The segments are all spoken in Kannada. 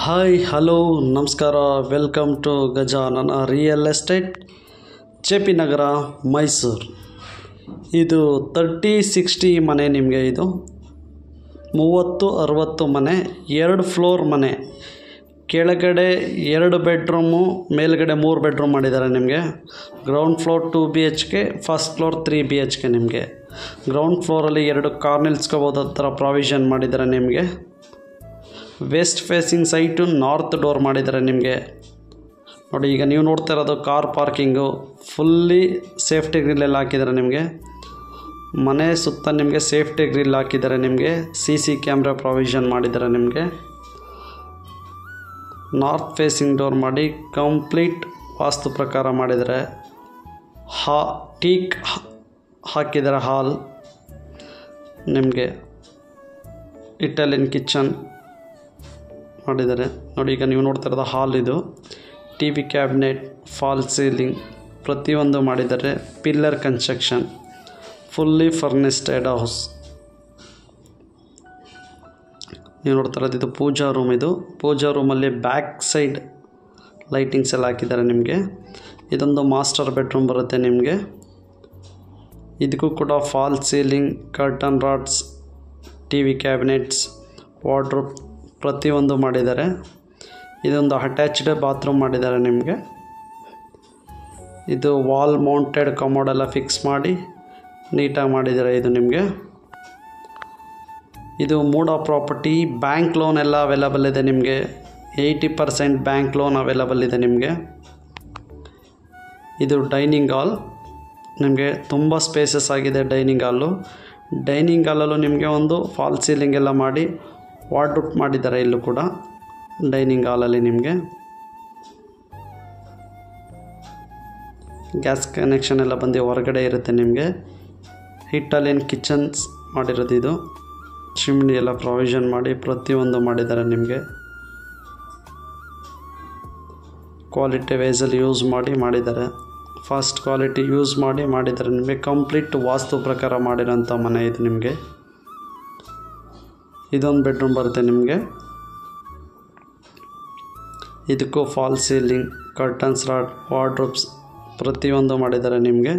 ಹಾಯ್ ಹಲೋ ನಮಸ್ಕಾರ, welcome to Gajanana real estate, JP Nagar, Mysuru. ಇದು 30-60 ಮನೆ. ನಿಮಗೆ ಇದು 30-60 ಮನೆ, 2 ಫ್ಲೋರ್ ಮನೆ. ಕೆಳಗಡೆ 2 ಬೆಡ್ರೂಮು, ಮೇಲ್ಗಡೆ 3 ಬೆಡ್ರೂಮ್ ಮಾಡಿದ್ದಾರೆ. ನಿಮಗೆ ground floor 2 BHK, first floor 3 BHK. ನಿಮಗೆ ಗ್ರೌಂಡ್ ಫ್ಲೋರಲ್ಲಿ 2 ಕಾರ್ ನಿಲ್ಸ್ಕೋಬೋದು ಥರ ಪ್ರಾವಿಷನ್ ಮಾಡಿದ್ದಾರೆ. ನಿಮಗೆ west facing site, north door ಮಾಡಿದ್ದಾರೆ. ನಿಮಗೆ ನೋಡಿ, ಈಗ ನೀವು ನೋಡ್ತಾ ಇರೋದು ಕಾರ್ ಪಾರ್ಕಿಂಗು. ಫುಲ್ಲಿ ಸೇಫ್ಟಿ ಗ್ರಿಲ್ಲೆಲ್ಲ ಹಾಕಿದ್ದಾರೆ. ನಿಮಗೆ ಮನೆ ಸುತ್ತ ನಿಮಗೆ ಸೇಫ್ಟಿ ಗ್ರಿಲ್ ಹಾಕಿದ್ದಾರೆ. ನಿಮಗೆ CC ಕ್ಯಾಮ್ರಾ ಪ್ರಾವಿಷನ್ ಮಾಡಿದ್ದಾರೆ. ನಿಮಗೆ ನಾರ್ತ್ ಫೇಸಿಂಗ್ ಡೋರ್ ಮಾಡಿ ಕಂಪ್ಲೀಟ್ ವಾಸ್ತು ಪ್ರಕಾರ ಮಾಡಿದ್ದಾರೆ. ಟೀಕ್ ಹಾಕಿದ್ದಾರೆ. ಹಾಲ್ ನಿಮಗೆ ಇಟಾಲಿಯನ್ ಕಿಚನ್ ಮಾಡಿದ್ದಾರೆ. ನೋಡಿ, ಈಗ ನೀವು ನೋಡ್ತಾ ಇರೋದು ಹಾಲ್. ಇದು TV ಕ್ಯಾಬಿನೆಟ್, ಫಾಲ್ ಸೀಲಿಂಗ್ ಪ್ರತಿಯೊಂದು ಮಾಡಿದ್ದಾರೆ. Pillar construction, fully furnished house. ನೀವು ನೋಡ್ತಾ ಇರೋದು ಇದು ಪೂಜಾ ರೂಮ್. ಇದು ಪೂಜಾ ರೂಮಲ್ಲಿ ಬ್ಯಾಕ್ ಸೈಡ್ ಲೈಟಿಂಗ್ಸ್ ಎಲ್ಲ ಹಾಕಿದ್ದಾರೆ. ನಿಮಗೆ ಇದೊಂದು ಮಾಸ್ಟರ್ ಬೆಡ್ರೂಮ್ ಬರುತ್ತೆ. ನಿಮಗೆ ಇದಕ್ಕೂ ಕೂಡ fall ceiling, curtain rods, TV cabinets, wardrobe ಪ್ರತಿಯೊಂದು ಮಾಡಿದ್ದಾರೆ. ಇದೊಂದು ಅಟ್ಯಾಚ್ಡ್ ಬಾತ್ರೂಮ್ ಮಾಡಿದ್ದಾರೆ. ನಿಮಗೆ ಇದು ವಾಲ್ ಮೌಂಟೆಡ್ ಕಮೋಡ್ ಎಲ್ಲ ಫಿಕ್ಸ್ ಮಾಡಿ ನೀಟಾಗಿ ಮಾಡಿದ್ದಾರೆ. ಇದು ನಿಮಗೆ ಇದು ಮೂಡ ಪ್ರಾಪರ್ಟಿ. ಬ್ಯಾಂಕ್ ಲೋನ್ ಎಲ್ಲ ಅವೈಲಬಲ್ ಇದೆ. ನಿಮಗೆ 80% ಬ್ಯಾಂಕ್ ಲೋನ್ ಅವೈಲಬಲ್ ಇದೆ. ನಿಮಗೆ ಇದು ಡೈನಿಂಗ್ ಹಾಲ್. ನಿಮಗೆ ತುಂಬ ಸ್ಪೇಸಸ್ ಆಗಿದೆ ಡೈನಿಂಗ್ ಹಾಲು. ಡೈನಿಂಗ್ ಹಾಲಲ್ಲೂ ನಿಮಗೆ ಒಂದು ಫಾಲ್ ಸೀಲಿಂಗ್ ಎಲ್ಲ ಮಾಡಿ ವಾರ್ಡ್ರೋಬ್ ಮಾಡಿದ್ದಾರೆ. ಇಲ್ಲೂ ಕೂಡ ಡೈನಿಂಗ್ ಹಾಲಲ್ಲಿ ನಿಮಗೆ ಗ್ಯಾಸ್ ಕನೆಕ್ಷನ್ ಎಲ್ಲ ಬಂದು ಹೊರಗಡೆ ಇರುತ್ತೆ. ನಿಮಗೆ ಇಟಾಲಿಯನ್ ಕಿಚನ್ಸ್ ಮಾಡಿರೋದು. ಇದು ಚಿಮ್ನಿ ಎಲ್ಲ ಪ್ರಾವಿಷನ್ ಮಾಡಿ ಪ್ರತಿಯೊಂದು ಮಾಡಿದ್ದಾರೆ. ನಿಮಗೆ ಕ್ವಾಲಿಟಿ ವೈಸಲ್ಲಿ ಯೂಸ್ ಮಾಡಿದ್ದಾರೆ. ಫಸ್ಟ್ ಕ್ವಾಲಿಟಿ ಯೂಸ್ ಮಾಡಿದ್ದಾರೆ. ನಿಮಗೆ ಕಂಪ್ಲೀಟ್ ವಾಸ್ತು ಪ್ರಕಾರ ಮಾಡಿರೋಂಥ ಮನೆ ಇದು. ನಿಮಗೆ ಇದೊಂದು ಬೆಡ್ರೂಮ್ ಬರುತ್ತೆ. ನಿಮಗೆ ಇದಕ್ಕೂ fall ceiling, curtains rod, wardrobes ಪ್ರತಿಯೊಂದು ಮಾಡಿದ್ದಾರೆ. ನಿಮಗೆ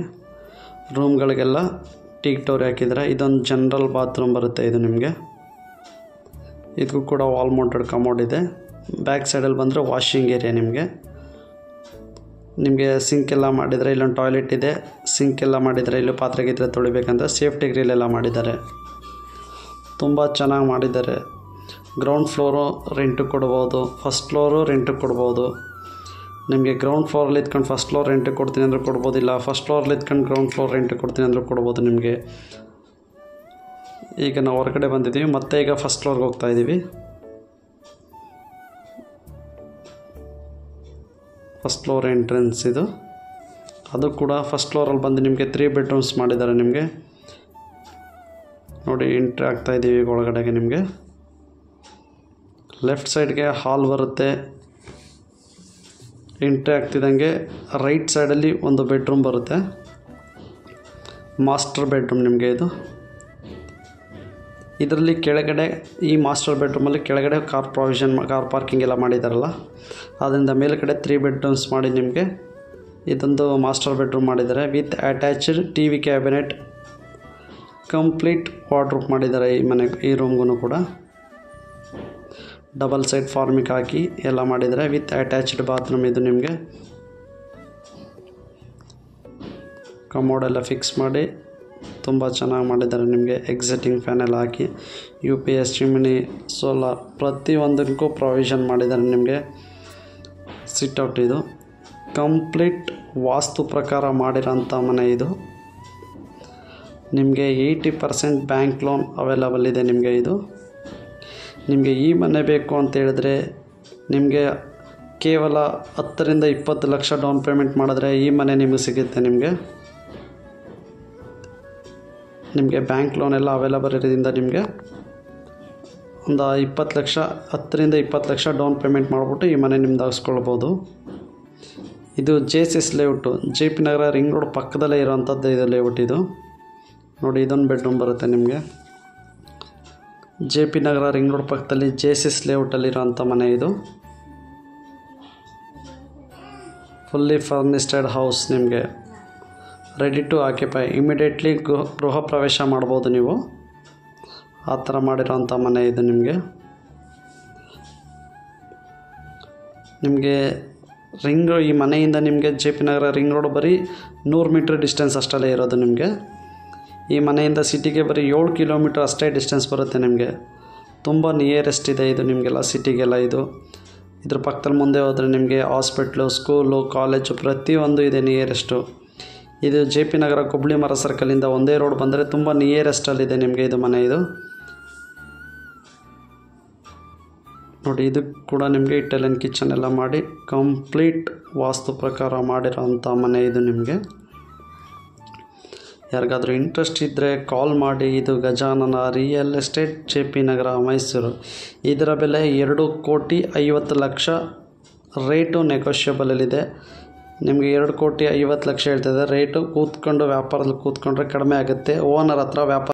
ರೂಮ್ಗಳಿಗೆಲ್ಲ ಟೀಕ್ ಡೋರ್ ಹಾಕಿದ್ದಾರೆ. ಇದೊಂದು ಜನರಲ್ ಬಾತ್ರೂಮ್ ಬರುತ್ತೆ. ಇದು ನಿಮಗೆ ಇದಕ್ಕೂ ಕೂಡ ವಾಲ್ ಮೌಂಟೆಡ್ ಕಮೋಡ್ ಇದೆ. ಬ್ಯಾಕ್ ಸೈಡಲ್ಲಿ ಬಂದರೆ ವಾಷಿಂಗ್ ಏರಿಯಾ. ನಿಮಗೆ ಸಿಂಕ್ ಎಲ್ಲ ಮಾಡಿದರೆ, ಇಲ್ಲೊಂದು ಟಾಯ್ಲೆಟ್ ಇದೆ. ಸಿಂಕ್ ಎಲ್ಲ ಮಾಡಿದರೆ, ಇಲ್ಲೂ ಪಾತ್ರೆ ಗಿದ್ರೆ ತೊಳಿಬೇಕಂದ್ರೆ ಸೇಫ್ಟಿ ಗ್ರಿಲ್ ಎಲ್ಲ ಮಾಡಿದ್ದಾರೆ. ತುಂಬ ಚೆನ್ನಾಗಿ ಮಾಡಿದ್ದಾರೆ. ಗ್ರೌಂಡ್ ಫ್ಲೋರು ರೆಂಟಿಗೆ ಕೊಡ್ಬೋದು, ಫಸ್ಟ್ ಫ್ಲೋರು ರೆಂಟಿಗೆ ಕೊಡ್ಬೋದು. ನಿಮಗೆ ಗ್ರೌಂಡ್ ಫ್ಲೋರಲ್ಲಿ ಇದ್ಕೊಂಡು ಫಸ್ಟ್ ಫ್ಲೋರ್ ರೆಂಟಿಗೆ ಕೊಡ್ತೀನಿ ಅಂದರೆ ಕೊಡ್ಬೋದು. ಇಲ್ಲ ಫಸ್ಟ್ ಫ್ಲೋರಲ್ಲಿ ಇದ್ಕೊಂಡು ಗ್ರೌಂಡ್ ಫ್ಲೋರ್ ರೆಂಟಿಗೆ ಕೊಡ್ತೀನಿ ಅಂದರೆ ಕೊಡ್ಬೋದು. ನಿಮಗೆ ಈಗ ನಾವು ಹೊರಗಡೆ ಬಂದಿದ್ದೀವಿ, ಮತ್ತೆ ಈಗ ಫಸ್ಟ್ ಫ್ಲೋರ್ಗೆ ಹೋಗ್ತಾ ಇದ್ದೀವಿ. ಫಸ್ಟ್ ಫ್ಲೋರ್ ಎಂಟ್ರೆನ್ಸ್ ಇದು. ಅದು ಕೂಡ ಫಸ್ಟ್ ಫ್ಲೋರಲ್ಲಿ ಬಂದು ನಿಮಗೆ 3 ಬೆಡ್ರೂಮ್ಸ್ ಮಾಡಿದ್ದಾರೆ. ನಿಮಗೆ ನೋಡಿ, ಎಂಟ್ರಿ ಆಗ್ತಾ ಇದ್ದೀವಿ ಒಳಗಡೆಗೆ. ನಿಮಗೆ ಲೆಫ್ಟ್ ಸೈಡ್ಗೆ ಹಾಲ್ ಬರುತ್ತೆ. ಎಂಟ್ರಿ ಆಗ್ತಿದ್ದಂಗೆ ರೈಟ್ ಸೈಡಲ್ಲಿ ಒಂದು ಬೆಡ್ರೂಮ್ ಬರುತ್ತೆ, ಮಾಸ್ಟರ್ ಬೆಡ್ರೂಮ್. ನಿಮಗೆ ಇದರಲ್ಲಿ ಕೆಳಗಡೆ, ಈ ಮಾಸ್ಟರ್ ಬೆಡ್ರೂಮಲ್ಲಿ ಕೆಳಗಡೆ ಕಾರ್ ಪಾರ್ಕಿಂಗ್ ಎಲ್ಲ ಮಾಡಿದ್ದಾರಲ್ಲ, ಅದರಿಂದ ಮೇಲ್ಗಡೆ 3 ಬೆಡ್ರೂಮ್ಸ್ ಮಾಡಿ ನಿಮಗೆ ಇದೊಂದು ಮಾಸ್ಟರ್ ಬೆಡ್ರೂಮ್ ಮಾಡಿದ್ದಾರೆ. With attached TV cabinet, complete wardrobe ಮಾಡಿದ್ದಾರೆ. ಈ ರೂಮ್ಗೂ ಕೂಡ ಡಬಲ್ ಸೈಡ್ ಫಾರ್ಮಿಕ್ ಹಾಕಿ ಎಲ್ಲ ಮಾಡಿದ್ದಾರೆ. With attached bathroom. ಇದು ನಿಮಗೆ ಕಮೋಡೆಲ್ಲ ಫಿಕ್ಸ್ ಮಾಡಿ ತುಂಬ ಚೆನ್ನಾಗಿ ಮಾಡಿದ್ದಾರೆ. ನಿಮಗೆ ಎಕ್ಸಿಟಿಂಗ್ ಫ್ಯಾನ್ ಎಲ್ಲ ಹಾಕಿ UPS, ಚಿಮ್ನಿ, ಸೋಲಾರ್ ಪ್ರತಿಯೊಂದಕ್ಕೂ ಪ್ರಾವಿಷನ್ ಮಾಡಿದ್ದಾರೆ. ನಿಮಗೆ ಸಿಟ್ಔಟ್. ಇದು ಕಂಪ್ಲೀಟ್ ವಾಸ್ತು ಪ್ರಕಾರ ಮಾಡಿರೋಂಥ ಮನೆ. ಇದು ನಿಮಗೆ 80% ಬ್ಯಾಂಕ್ ಲೋನ್ ಅವೈಲಬಲ್ ಇದೆ. ನಿಮಗೆ ಈ ಮನೆ ಬೇಕು ಅಂತ ಹೇಳಿದ್ರೆ ನಿಮಗೆ ಕೇವಲ 10-20 ಲಕ್ಷ ಡೌನ್ ಪೇಮೆಂಟ್ ಮಾಡಿದ್ರೆ ಈ ಮನೆ ನಿಮಗೆ ಸಿಗುತ್ತೆ. ನಿಮಗೆ ಬ್ಯಾಂಕ್ ಲೋನ್ ಎಲ್ಲ ಅವೈಲಬಲ್ ಇರೋದ್ರಿಂದ ನಿಮಗೆ ಒಂದು 20 ಲಕ್ಷ, 10-20 ಲಕ್ಷ ಡೌನ್ ಪೇಮೆಂಟ್ ಮಾಡಿಬಿಟ್ಟು ಈ ಮನೆ ನಿಮ್ದು ಹಾಕ್ಸ್ಕೊಳ್ಬೋದು. ಇದು JCS ಲೇಔಟು, JP ನಗರ ರಿಂಗ್ ರೋಡ್ ಪಕ್ಕದಲ್ಲೇ ಇರೋವಂಥದ್ದು ಇದು ಲೇಔಟ್. ಇದು ನೋಡಿ, ಇದೊಂದು ಬೆಡ್ರೂಮ್ ಬರುತ್ತೆ. ನಿಮಗೆ JP ನಗರ ರಿಂಗ್ ರೋಡ್ ಪಕ್ಕದಲ್ಲಿ JCS ಲೇಔಟಲ್ಲಿರೋಂಥ ಮನೆ ಇದು. ಫುಲ್ಲಿ ಫರ್ನಿಸ್ಟೆಡ್ ಹೌಸ್ ನಿಮಗೆ ರೆಡಿ ಟು ಆಕ್ಯುಪೈ. ಇಮಿಡಿಯೇಟ್ಲಿ ಗೃಹ ಪ್ರವೇಶ ಮಾಡ್ಬೋದು ನೀವು. ಆ ಥರ ಮಾಡಿರೋಂಥ ಮನೆ ಇದು ನಿಮಗೆ ಈ ಮನೆಯಿಂದ ನಿಮಗೆ ಜೆ ಪಿ ನಗರ ರಿಂಗ್ ರೋಡ್ ಬರೀ 100 ಮೀಟ್ರ್ ಡಿಸ್ಟೆನ್ಸ್ ಅಷ್ಟಲ್ಲೇ ಇರೋದು ನಿಮಗೆ. ಈ ಮನೆಯಿಂದ ಸಿಟಿಗೆ ಬರೀ 7 ಕಿಲೋಮೀಟ್ರ್ ಅಷ್ಟೇ ಡಿಸ್ಟೆನ್ಸ್ ಬರುತ್ತೆ ನಿಮಗೆ. ತುಂಬ ನಿಯರೆಸ್ಟ್ ಇದೆ ಇದು ನಿಮಗೆಲ್ಲ ಸಿಟಿಗೆಲ್ಲ. ಇದ್ರ ಪಕ್ಕದಲ್ಲಿ ಮುಂದೆ ಹೋದರೆ ನಿಮಗೆ ಹಾಸ್ಪಿಟ್ಲು, ಸ್ಕೂಲು, ಕಾಲೇಜು ಪ್ರತಿಯೊಂದು ಇದೆ ನಿಯರೆಸ್ಟು. ಇದು ಜೆ ಪಿ ನಗರ ಕೊಬ್ಬಳಿ ಮರ ಸರ್ಕಲಿಂದ ಒಂದೇ ರೋಡ್ ಬಂದರೆ ತುಂಬ ನಿಯರೆಸ್ಟಲ್ಲಿದೆ ನಿಮಗೆ ಇದು ಮನೆ. ಇದು ನೋಡಿ, ಇದು ಕೂಡ ನಿಮಗೆ ಇಟಾಲಿಯನ್ ಕಿಚನ್ ಎಲ್ಲ ಮಾಡಿ ಕಂಪ್ಲೀಟ್ ವಾಸ್ತು ಪ್ರಕಾರ ಮಾಡಿರೋಂಥ ಮನೆ ಇದು ನಿಮಗೆ. ಯಾರಿಗಾದ್ರೂ ಇಂಟ್ರೆಸ್ಟ್ ಇದ್ದರೆ ಕಾಲ್ ಮಾಡಿ. ಇದು Gajanana real estate, J P Nagar, Mysuru. ಇದರ ಬೆಲೆ 2,50,00,000 ರೇಟು ನೆಗೋಷಿಯಬಲಲ್ಲಿದೆ. ನಿಮಗೆ 2,50,00,000 ಹೇಳ್ತಿದೆ ರೇಟು. ವ್ಯಾಪಾರದಲ್ಲಿ ಕೂತ್ಕೊಂಡ್ರೆ ಕಡಿಮೆ ಆಗುತ್ತೆ. ಓನರ್ ಹತ್ರ ವ್ಯಾಪಾರ